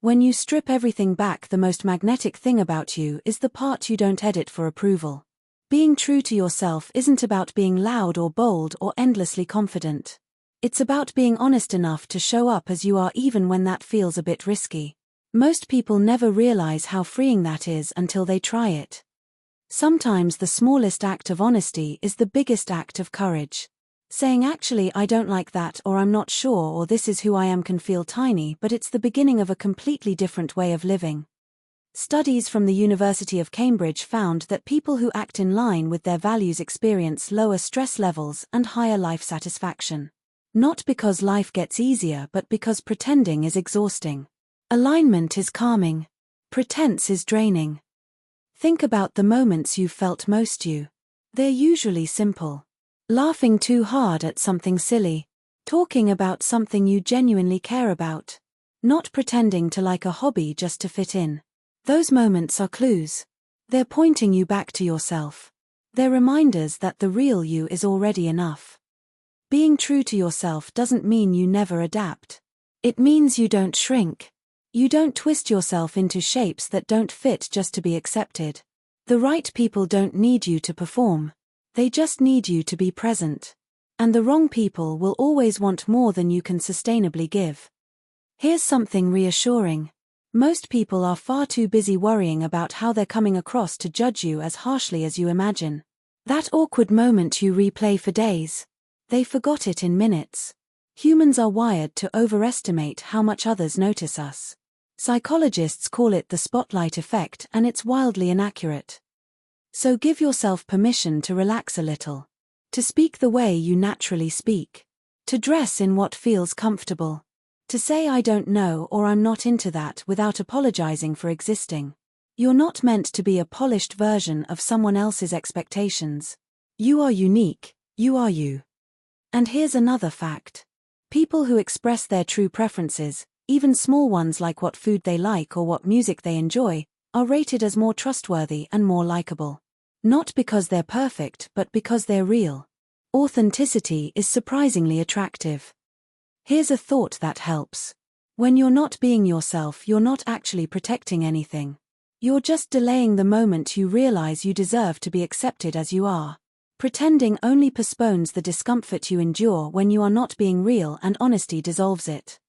When you strip everything back, the most magnetic thing about you is the part you don't edit for approval. Being true to yourself isn't about being loud or bold or endlessly confident. It's about being honest enough to show up as you are even when that feels a bit risky. Most people never realize how freeing that is until they try it. Sometimes the smallest act of honesty is the biggest act of courage. Saying actually I don't like that, or I'm not sure, or this is who I am can feel tiny, but it's the beginning of a completely different way of living. Studies from the University of Cambridge found that people who act in line with their values experience lower stress levels and higher life satisfaction. Not because life gets easier, but because pretending is exhausting. Alignment is calming. Pretense is draining. Think about the moments you've felt most you. They're usually simple. Laughing too hard at something silly. Talking about something you genuinely care about. Not pretending to like a hobby just to fit in. Those moments are clues. They're pointing you back to yourself. They're reminders that the real you is already enough. Being true to yourself doesn't mean you never adapt. It means you don't shrink. You don't twist yourself into shapes that don't fit just to be accepted. The right people don't need you to perform. They just need you to be present. And the wrong people will always want more than you can sustainably give. Here's something reassuring. Most people are far too busy worrying about how they're coming across to judge you as harshly as you imagine. That awkward moment you replay for days. They forgot it in minutes. Humans are wired to overestimate how much others notice us. Psychologists call it the spotlight effect, and it's wildly inaccurate. So give yourself permission to relax a little. To speak the way you naturally speak. To dress in what feels comfortable. To say I don't know or I'm not into that without apologizing for existing. You're not meant to be a polished version of someone else's expectations. You are unique, you are you. And here's another fact. People who express their true preferences, even small ones like what food they like or what music they enjoy, are rated as more trustworthy and more likable. Not because they're perfect, but because they're real. Authenticity is surprisingly attractive. Here's a thought that helps. When you're not being yourself, you're not actually protecting anything. You're just delaying the moment you realize you deserve to be accepted as you are. Pretending only postpones the discomfort you endure when you are not being real, and honesty dissolves it.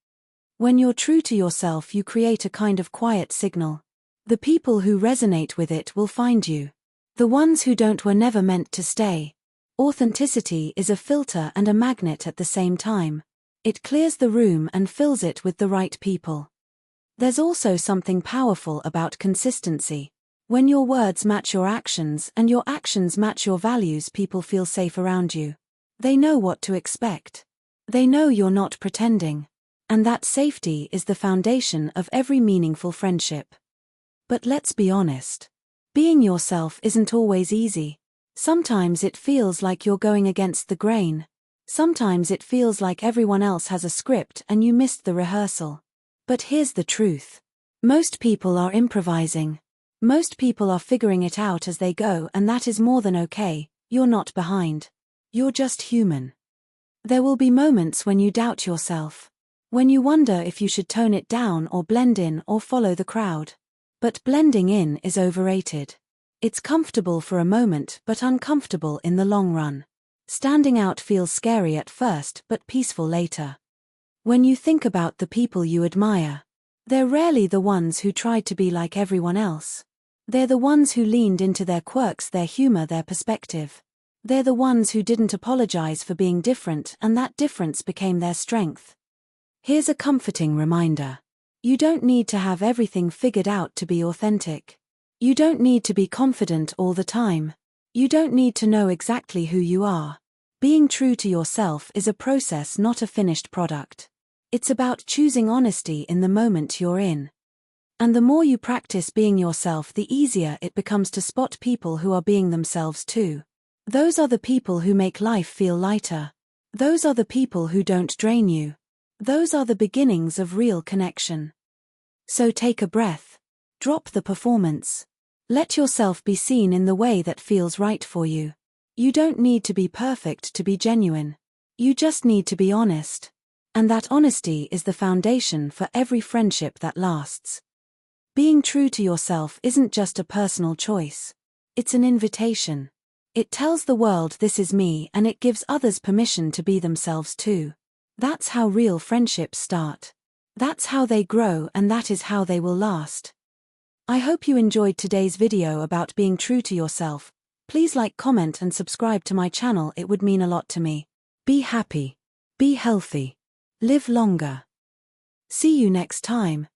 When you're true to yourself, you create a kind of quiet signal. The people who resonate with it will find you. The ones who don't were never meant to stay. Authenticity is a filter and a magnet at the same time. It clears the room and fills it with the right people. There's also something powerful about consistency. When your words match your actions and your actions match your values, people feel safe around you. They know what to expect. They know you're not pretending. And that safety is the foundation of every meaningful friendship. But let's be honest. Being yourself isn't always easy. Sometimes it feels like you're going against the grain. Sometimes it feels like everyone else has a script and you missed the rehearsal. But here's the truth. Most people are improvising. Most people are figuring it out as they go, and that is more than okay. You're not behind. You're just human. There will be moments when you doubt yourself. When you wonder if you should tone it down or blend in or follow the crowd. But blending in is overrated. It's comfortable for a moment but uncomfortable in the long run. Standing out feels scary at first but peaceful later. When you think about the people you admire, they're rarely the ones who tried to be like everyone else. They're the ones who leaned into their quirks, their humor, their perspective. They're the ones who didn't apologize for being different, and that difference became their strength. Here's a comforting reminder. You don't need to have everything figured out to be authentic. You don't need to be confident all the time. You don't need to know exactly who you are. Being true to yourself is a process, not a finished product. It's about choosing honesty in the moment you're in. And the more you practice being yourself, the easier it becomes to spot people who are being themselves too. Those are the people who make life feel lighter. Those are the people who don't drain you. Those are the beginnings of real connection. So take a breath. Drop the performance. Let yourself be seen in the way that feels right for you. You don't need to be perfect to be genuine. You just need to be honest. And that honesty is the foundation for every friendship that lasts. Being true to yourself isn't just a personal choice. It's an invitation. It tells the world this is me, and it gives others permission to be themselves too. That's how real friendships start. That's how they grow, and that is how they will last. I hope you enjoyed today's video about being true to yourself. Please like, comment and subscribe to my channel, it would mean a lot to me. Be happy. Be healthy. Live longer. See you next time.